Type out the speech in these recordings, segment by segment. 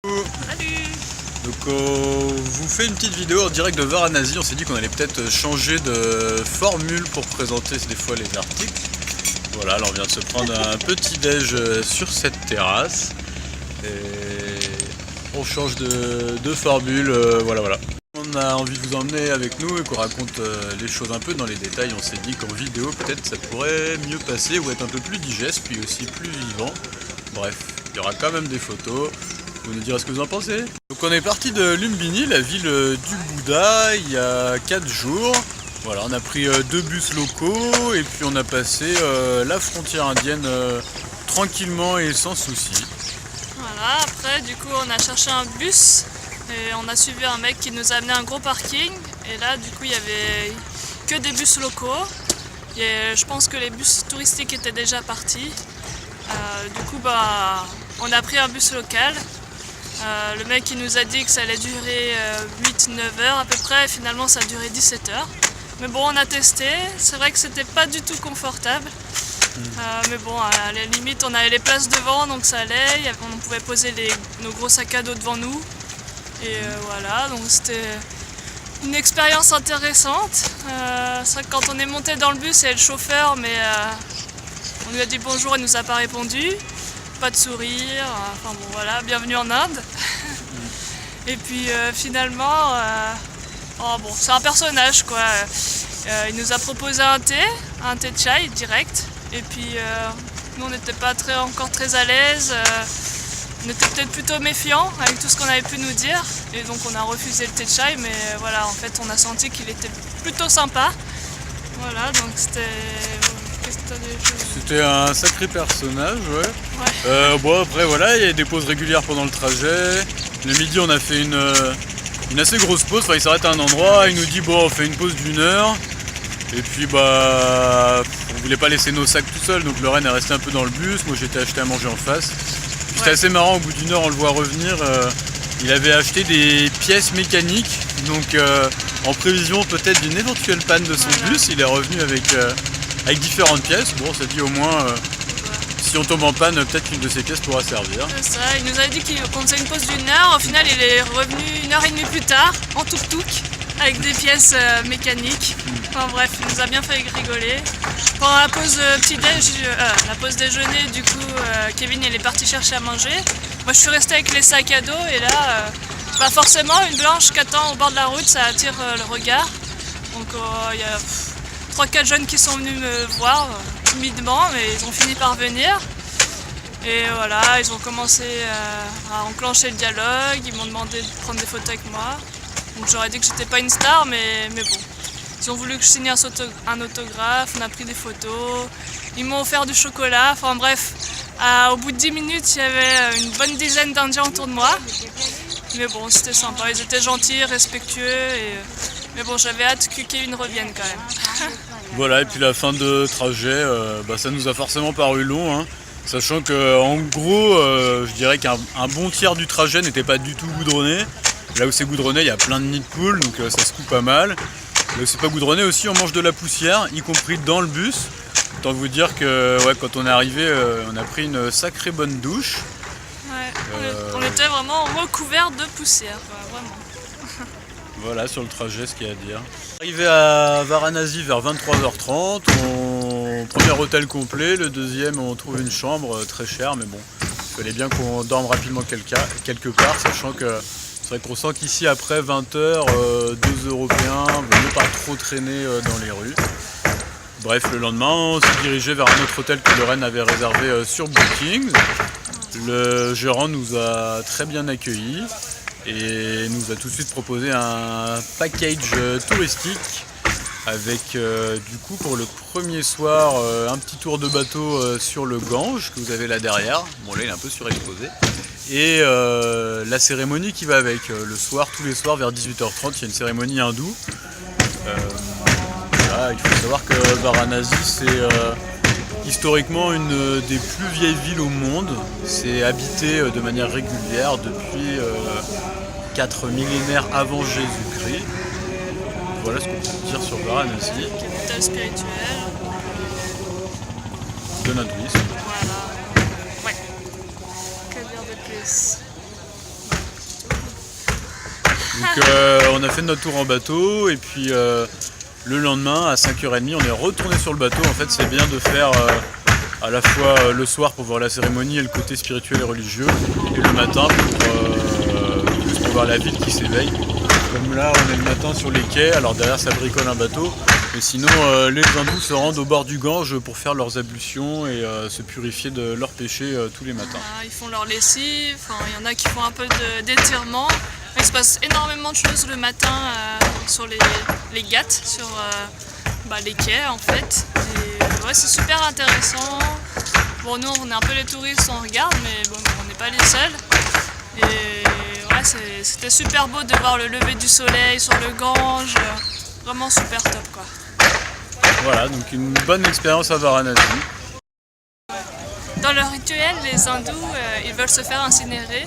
Salut. Donc on vous fait une petite vidéo en direct de Varanasi. On s'est dit qu'on allait peut-être changer de formule pour présenter des fois les articles. Voilà, là on vient de se prendre un petit déj sur cette terrasse. Et on change de formule, voilà. On a envie de vous emmener avec nous et qu'on raconte les choses un peu dans les détails. On s'est dit qu'en vidéo peut-être ça pourrait mieux passer ou être un peu plus digeste, puis aussi plus vivant. Bref, il y aura quand même des photos. Vous nous direz ce que vous en pensez. Donc on est parti de Lumbini, la ville du Bouddha, il y a 4 jours. Voilà, on a pris 2 bus locaux et puis on a passé la frontière indienne tranquillement et sans souci. Voilà, après du coup on a cherché un bus et on a suivi un mec qui nous a amené un gros parking. Et là du coup il y avait que des bus locaux. Et je pense que les bus touristiques étaient déjà partis. Du coup on a pris un bus local. Le mec il nous a dit que ça allait durer 8-9 heures à peu près, et finalement ça a duré 17 heures. Mais bon, on a testé, c'est vrai que c'était pas du tout confortable. Mais bon, à la limite on avait les places devant donc ça allait, on pouvait poser nos gros sacs à dos devant nous. Et voilà, donc c'était une expérience intéressante. C'est vrai que quand on est monté dans le bus, il y avait le chauffeur, mais on lui a dit bonjour, il nous a pas répondu. Pas de sourire, enfin bon voilà, bienvenue en Inde. Et puis finalement, bon, c'est un personnage quoi. Il nous a proposé un thé de chai direct. Et puis nous on n'était pas encore très à l'aise, on était peut-être plutôt méfiants avec tout ce qu'on avait pu nous dire. Et donc on a refusé le thé de chai, mais voilà, en fait on a senti qu'il était plutôt sympa. Voilà, donc c'était... C'était un sacré personnage, ouais. Bon après voilà, il y a des pauses régulières pendant le trajet. Le midi on a fait une assez grosse pause, enfin il s'arrête à un endroit, il nous dit bon on fait une pause d'1 heure. Et puis on voulait pas laisser nos sacs tout seuls, donc Lorraine est restée un peu dans le bus, moi j'étais acheté à manger en face. C'était assez marrant, au bout d'1 heure on le voit revenir, il avait acheté des pièces mécaniques, donc en prévision peut-être d'une éventuelle panne de son bus, il est revenu avec différentes pièces. Bon, on s'est dit au moins, si on tombe en panne, peut-être qu'une de ces pièces pourra servir. C'est ça, il nous avait dit qu'on faisait une pause d'1 heure, au final il est revenu 1h30 plus tard, en tuk-tuk, avec des pièces mécaniques. Enfin bref, il nous a bien fait rigoler. Pendant la pause la pause déjeuner, du coup, Kevin il est parti chercher à manger. Moi je suis restée avec les sacs à dos et là, forcément une blanche qui attend au bord de la route, ça attire le regard. Donc il y a 3-4 jeunes qui sont venus me voir timidement, mais ils ont fini par venir. Et voilà, ils ont commencé à enclencher le dialogue, ils m'ont demandé de prendre des photos avec moi. Donc j'aurais dit que j'étais pas une star, mais bon. Ils ont voulu que je signe un autographe, on a pris des photos, ils m'ont offert du chocolat, enfin bref. Au bout de 10 minutes, il y avait une bonne dizaine d'Indiens autour de moi. Mais bon, c'était sympa, ils étaient gentils, respectueux. Mais bon, j'avais hâte que Kevin revienne quand même. Voilà, et puis la fin de trajet, ça nous a forcément paru long, hein, sachant qu'en gros, je dirais qu'un bon tiers du trajet n'était pas du tout goudronné. Là où c'est goudronné, il y a plein de nids de poules, donc ça se coupe pas mal. Là où c'est pas goudronné aussi, on mange de la poussière, y compris dans le bus. Autant vous dire que quand on est arrivé, on a pris une sacrée bonne douche. Ouais, on était vraiment recouverts de poussière, quoi, vraiment. Voilà sur le trajet ce qu'il y a à dire. Arrivé à Varanasi vers 23h30, premier hôtel complet, le deuxième on trouve une chambre très chère, mais bon, il fallait bien qu'on dorme rapidement quelque part, sachant que c'est vrai qu'on sent qu'ici après 20h, 2 Européens, vaut mieux pas trop traîner dans les rues. Bref, le lendemain on s'est dirigé vers un autre hôtel que Lorraine avait réservé sur Booking. Le gérant nous a très bien accueillis et nous a tout de suite proposé un package touristique avec du coup pour le premier soir un petit tour de bateau sur le Gange que vous avez là derrière. Bon là il est un peu surexposé. Et la cérémonie qui va avec. Le soir, tous les soirs vers 18h30, il y a une cérémonie hindoue. Voilà, il faut savoir que Varanasi c'est historiquement une des plus vieilles villes au monde. C'est habité de manière régulière depuis 4 millénaires avant Jésus-Christ. Voilà ce qu'on peut dire sur Varanasi. Capitale spirituelle. De l'hindouisme. Voilà. Ouais. Que dire de plus? Donc on a fait notre tour en bateau et puis le lendemain à 5h30 on est retourné sur le bateau. En fait c'est bien de faire à la fois le soir pour voir la cérémonie et le côté spirituel et religieux, et le matin pour voir la ville qui s'éveille. Comme là on est le matin sur les quais, alors derrière ça bricole un bateau, mais sinon les hindous se rendent au bord du Gange pour faire leurs ablutions et se purifier de leurs péchés tous les matins. Ils font leur lessive, il y en a qui font un peu d'étirement. Il se passe énormément de choses le matin sur les ghats, sur les quais en fait. Et, ouais, c'est super intéressant. Bon, nous on est un peu les touristes, on regarde, mais bon, on n'est pas les seuls. Et ouais, c'était super beau de voir le lever du soleil sur le Gange. Vraiment super top quoi. Voilà, donc une bonne expérience à Varanasi. Dans leur rituel, les hindous, ils veulent se faire incinérer.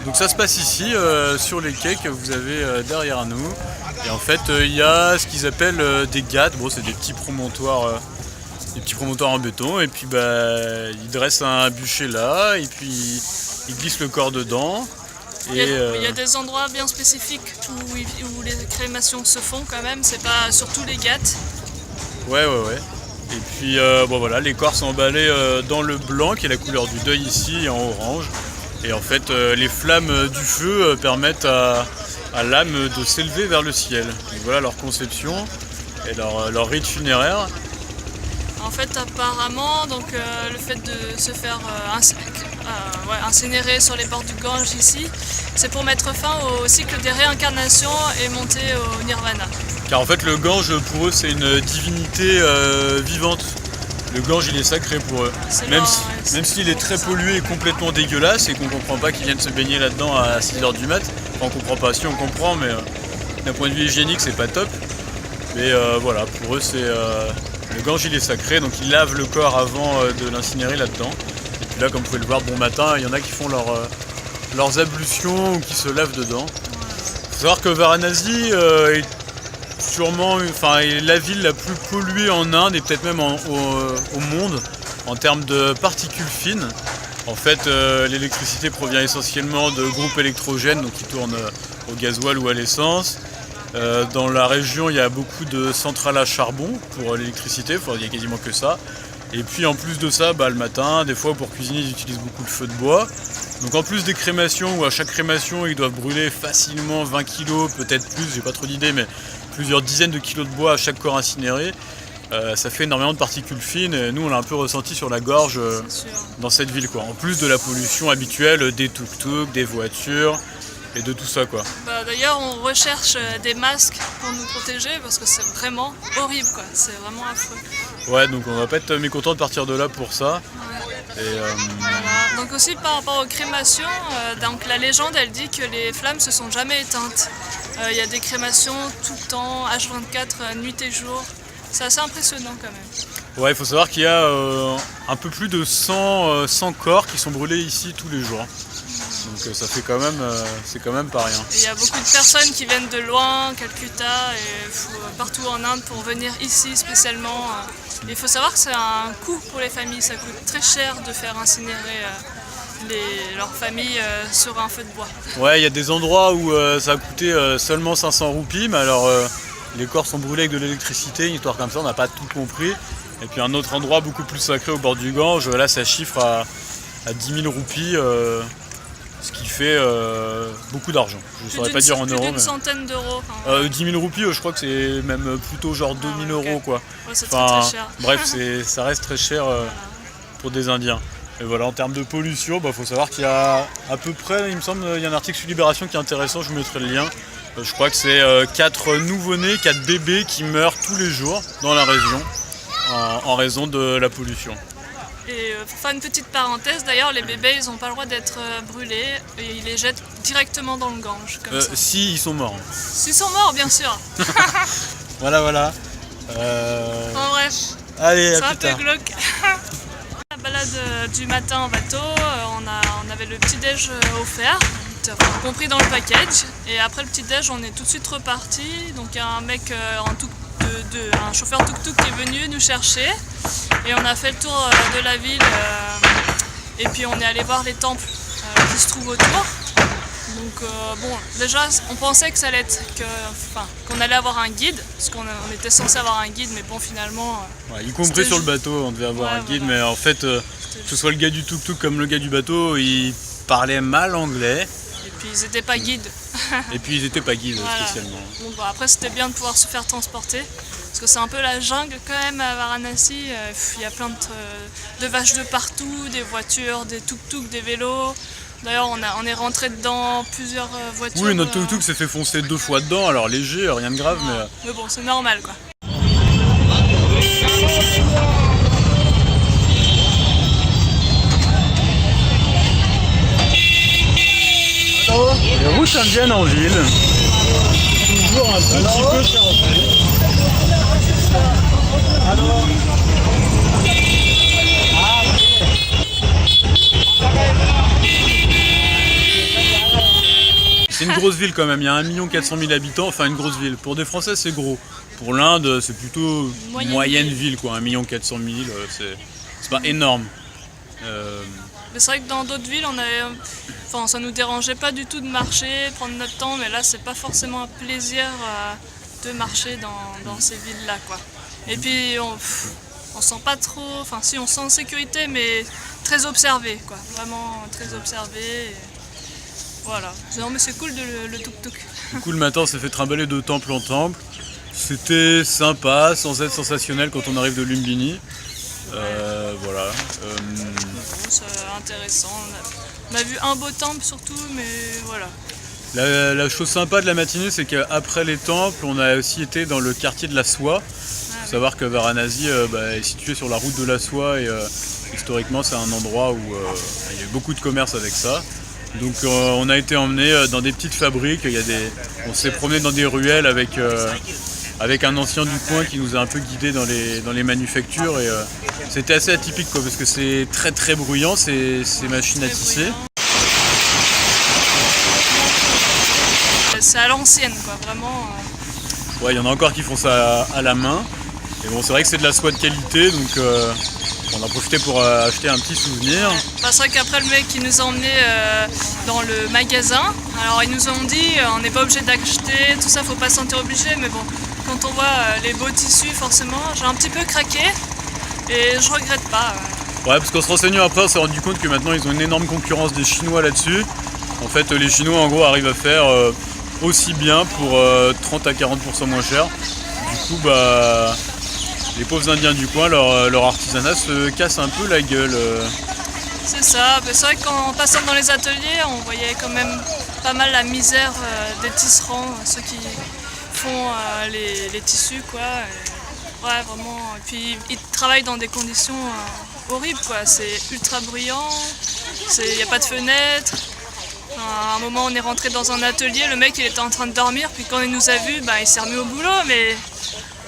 Donc ça se passe ici, sur les quais que vous avez derrière nous. Et en fait, il y a ce qu'ils appellent des ghats. Bon, c'est des petits promontoires en béton. Et puis ils dressent un bûcher là, et puis ils glissent le corps dedans. Il y a des endroits bien spécifiques où les crémations se font quand même, c'est pas sur tous les ghats. Ouais. Et puis voilà, les corps sont emballés dans le blanc qui est la couleur du deuil ici, en orange. Et en fait les flammes du feu permettent à l'âme de s'élever vers le ciel. Donc voilà leur conception et leur rite funéraire. En fait apparemment le fait de se faire incinérer sur les bords du Gange ici, c'est pour mettre fin au cycle des réincarnations et monter au nirvana. Car en fait le Gange pour eux c'est une divinité vivante. Le Gange il est sacré pour eux. Même s'il est très pollué et complètement dégueulasse et qu'on comprend pas qu'ils viennent se baigner là-dedans à 6h du mat. Enfin, on comprend pas, si on comprend, mais d'un point de vue hygiénique c'est pas top. Mais voilà, pour eux c'est le Gange il est sacré, donc ils lavent le corps avant de l'incinérer là-dedans. Et puis là comme vous pouvez le voir bon matin, il y en a qui font leurs ablutions ou qui se lavent dedans. Il faut savoir que Varanasi est la ville la plus polluée en Inde et peut-être même au monde en termes de particules fines. En fait, l'électricité provient essentiellement de groupes électrogènes donc qui tournent au gasoil ou à l'essence. Dans la région, il y a beaucoup de centrales à charbon pour l'électricité, il y a quasiment que ça. Et puis en plus de ça, le matin, des fois pour cuisiner, ils utilisent beaucoup le feu de bois. Donc en plus des crémations, où à chaque crémation, ils doivent brûler facilement 20 kg, peut-être plus, j'ai pas trop d'idées, mais plusieurs dizaines de kilos de bois à chaque corps incinéré. Ça fait énormément de particules fines et nous on l'a un peu ressenti sur la gorge dans cette ville quoi. En plus de la pollution habituelle des tuk-tuk, des voitures et de tout ça quoi. D'ailleurs on recherche des masques pour nous protéger parce que c'est vraiment horrible quoi, c'est vraiment affreux. Ouais, donc on va pas être mécontent de partir de là pour ça. Ouais. Et voilà. Donc aussi par rapport aux crémations, donc la légende elle dit que les flammes se sont jamais éteintes. Il y a des crémations tout le temps, H24, nuit et jour. C'est assez impressionnant quand même. Ouais, il faut savoir qu'il y a un peu plus de 100 corps qui sont brûlés ici tous les jours. Donc ça fait c'est quand même pas rien. Il y a beaucoup de personnes qui viennent de loin, Calcutta et partout en Inde pour venir ici spécialement. Il faut savoir que c'est un coût pour les familles, ça coûte très cher de faire incinérer leur famille sur un feu de bois. Ouais, il y a des endroits où ça a coûté seulement 500 roupies, mais alors les corps sont brûlés avec de l'électricité, une histoire comme ça, on n'a pas tout compris. Et puis un autre endroit beaucoup plus sacré au bord du Gange, là ça chiffre à 10 000 roupies, ce qui fait beaucoup d'argent. Je ne saurais pas dire en euros. Plus d'une centaine d'euros. 10 000 roupies, je crois que c'est même plutôt genre 2 000 euros quoi. Ouais, c'est très cher. Bref, ça reste très cher pour des Indiens. Et voilà, en termes de pollution, faut savoir qu'il y a à peu près, il me semble, il y a un article sur Libération qui est intéressant, je vous mettrai le lien. Je crois que c'est 4 nouveau-nés, 4 bébés qui meurent tous les jours dans la région en raison de la pollution. Et pour faire une petite parenthèse, d'ailleurs, les bébés, ils n'ont pas le droit d'être brûlés et ils les jettent directement dans le Gange. Comme ça. Si, ils sont morts. S'ils sont morts, bien sûr. Voilà. En bref, allez, c'est un peu glauque. La balade du matin en bateau, on avait le petit-déj offert, compris dans le package. Et après le petit-déj, on est tout de suite reparti. Donc il y a un mec, un chauffeur tuk-tuk qui est venu nous chercher. Et on a fait le tour de la ville. Et puis on est allé voir les temples qui se trouvent autour. Donc bon, déjà on pensait que ça allait être qu'on allait avoir un guide, parce qu'on était censé avoir un guide, mais bon finalement. Ouais, y compris sur le bateau, on devait avoir un guide, voilà. Mais en fait, que ce soit le gars du tuk-tuk comme le gars du bateau, ils parlaient mal anglais. Et puis ils n'étaient pas guides. Et puis ils n'étaient pas guides Voilà. spécialement. Bon, bah, après c'était bien de pouvoir se faire transporter, parce que c'est un peu la jungle quand même à Varanasi. Il y a plein de vaches de partout, des voitures, des tuk-tuk, des vélos. D'ailleurs on est rentré dedans plusieurs voitures. Oui, notre tuk-tuk s'est fait foncer 2 fois dedans, alors léger, rien de grave, mais bon, c'est normal quoi. Les routes indiennes en ville. Toujours un petit peu chargé. C'est une grosse ville quand même, il y a 1 400 000 habitants, enfin une grosse ville. Pour des Français c'est gros. Pour l'Inde c'est plutôt moyenne ville quoi, 1 400 000, c'est pas énorme. Mais c'est vrai que dans d'autres villes, ça nous dérangeait pas du tout de marcher, prendre notre temps, mais là c'est pas forcément un plaisir de marcher dans ces villes-là quoi. Et puis on sent pas trop, si on se sent en sécurité, mais très observé quoi, vraiment très observé. Voilà, non mais c'est cool le tuk-tuk. Du coup le matin on s'est fait trimballer de temple en temple. C'était sympa, sans être sensationnel quand on arrive de Lumbini. Voilà. C'est intéressant. On a vu un beau temple surtout, mais voilà. La chose sympa de la matinée, c'est qu'après les temples, on a aussi été dans le quartier de la soie. Il faut savoir que Varanasi est situé sur la route de la soie et historiquement c'est un endroit où il y a eu beaucoup de commerce avec ça. Donc on a été emmené dans des petites fabriques, on s'est promené dans des ruelles avec un ancien du coin qui nous a un peu guidés dans les manufactures et c'était assez atypique quoi, parce que c'est très très bruyant ces machines à tisser. C'est à l'ancienne quoi, vraiment. Ouais, il y en a encore qui font ça à la main. Et bon, c'est vrai que c'est de la soie de qualité, donc on a profité pour acheter un petit souvenir. C'est vrai qu'après le mec qui nous a emmenés dans le magasin, alors ils nous ont dit on n'est pas obligé d'acheter, tout ça, faut pas se sentir obligé, mais bon, quand on voit les beaux tissus, forcément, j'ai un petit peu craqué et je regrette pas. Ouais, parce qu'en se renseignant après, on s'est rendu compte que maintenant ils ont une énorme concurrence des Chinois là-dessus. En fait, les Chinois en gros arrivent à faire aussi bien pour 30 à 40% moins cher. Du coup, les pauvres Indiens du coin, leur artisanat se casse un peu la gueule. C'est ça, c'est vrai qu'en passant dans les ateliers, on voyait quand même pas mal la misère des tisserands, ceux qui font les tissus quoi. Ouais, vraiment. Et puis ils travaillent dans des conditions horribles quoi. C'est ultra bruyant, il n'y a pas de fenêtre. À un moment on est rentré dans un atelier, le mec il était en train de dormir, puis quand il nous a vus, il s'est remis au boulot, mais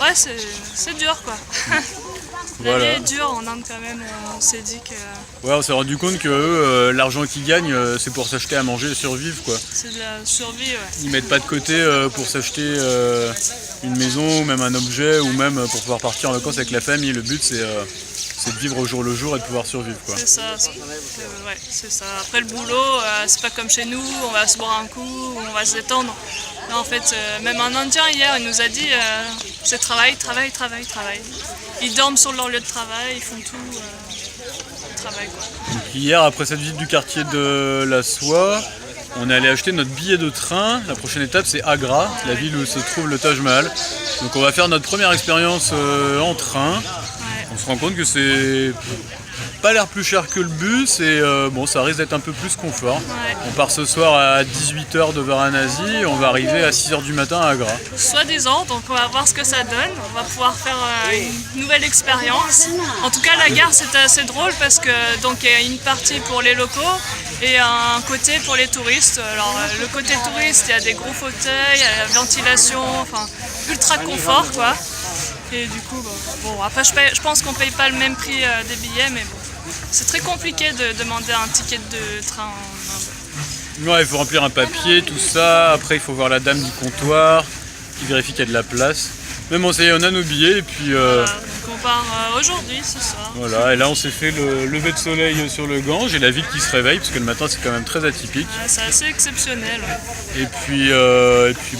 ouais c'est dur quoi. La vie est dure en Inde quand même, on s'est dit que... Ouais, on s'est rendu compte que eux, l'argent qu'ils gagnent, c'est pour s'acheter à manger et survivre quoi. C'est de la survie ouais. Ils mettent pas de côté pour s'acheter une maison ou même un objet ou même pour pouvoir partir en vacances avec la famille. Le but c'est de vivre au jour le jour et de pouvoir survivre quoi. C'est ça, ouais, c'est ça. Après le boulot, c'est pas comme chez nous, on va se boire un coup, on va se détendre. Là, en fait, même un Indien hier, il nous a dit c'est travail. Ils dorment sur leur lieu de travail, ils font tout travail quoi. Donc, hier, après cette visite du quartier de la soie, on est allé acheter notre billet de train. La prochaine étape c'est Agra, la ville où se trouve le Taj Mahal. Donc on va faire notre première expérience en train. Ouais. On se rend compte que c'est pas l'air plus cher que le bus et bon, ça risque d'être un peu plus confort. Ouais. On part ce soir à 18h de Varanasi et on va arriver à 6h du matin à Agra. Soi-disant, donc on va voir ce que ça donne, on va pouvoir faire une nouvelle expérience. En tout cas la gare c'était assez drôle parce que donc il y a une partie pour les locaux et un côté pour les touristes. Alors le côté touriste, il y a des gros fauteuils, il y a la ventilation, enfin ultra confort quoi. Et du coup bon après je pense qu'on paye pas le même prix des billets, mais bon. C'est très compliqué de demander un ticket de train en Inde. Ouais, il faut remplir un papier, tout ça. Après, il faut voir la dame du comptoir qui vérifie qu'il y a de la place. Mais bon, ça y est, on a nos billets et puis Voilà, donc part aujourd'hui, ce soir. Voilà, et là on s'est fait le lever de soleil sur le Gange et la ville qui se réveille, parce que le matin c'est quand même très atypique. Ouais, c'est assez exceptionnel. Ouais. Et puis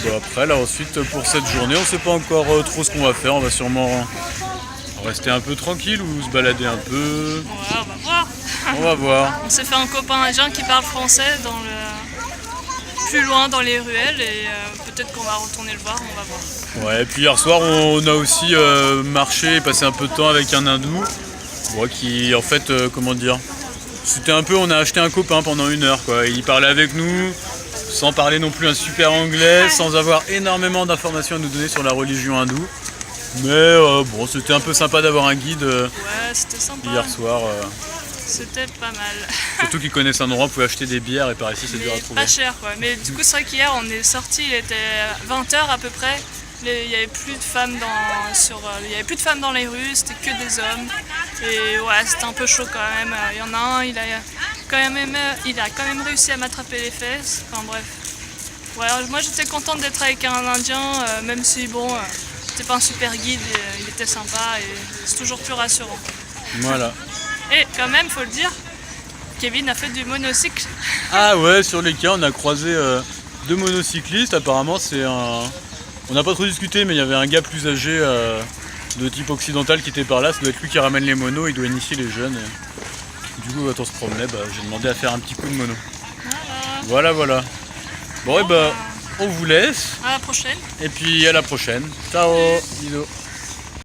bah, après, là ensuite pour cette journée, on sait pas encore trop ce qu'on va faire. On va sûrement rester un peu tranquille ou se balader un peu. Ouais, on va voir. On va voir. On s'est fait un copain indien qui parle français plus loin dans les ruelles et peut-être qu'on va retourner le voir, on va voir. Ouais, et puis hier soir on a aussi marché et passé un peu de temps avec un hindou. Bon, qui en fait, comment dire, c'était un peu, on a acheté un copain pendant 1 heure quoi. Il parlait avec nous, sans parler non plus un super anglais, sans avoir énormément d'informations à nous donner sur la religion hindoue. Mais bon, c'était un peu sympa d'avoir un guide Ouais, c'était sympa. hier soir. C'était pas mal. Surtout qu'ils connaissent un endroit où on pouvait acheter des bières et par ici c'est dur à trouver. Pas cher quoi. Mais du coup, c'est vrai qu'hier on est sorti, il était 20h à peu près. Il n'y avait plus de femmes dans les rues, c'était que des hommes. Et ouais, c'était un peu chaud quand même. Il y en a un, il a quand même réussi à m'attraper les fesses. Enfin bref. Ouais, moi j'étais contente d'être avec un Indien, même si bon, c'était pas un super guide, il était sympa et c'est toujours plus rassurant. Voilà. Et quand même, faut le dire, Kevin a fait du monocycle. Ah ouais, sur les quais on a croisé 2 monocyclistes. Apparemment c'est un... On n'a pas trop discuté, mais il y avait un gars plus âgé de type occidental qui était par là. Ça doit être lui qui ramène les monos, il doit initier les jeunes. Et... Du coup quand on se promenait, j'ai demandé à faire un petit coup de mono. Voilà. Bon et on vous laisse. À la prochaine. Et puis à la prochaine. Ciao, bisous.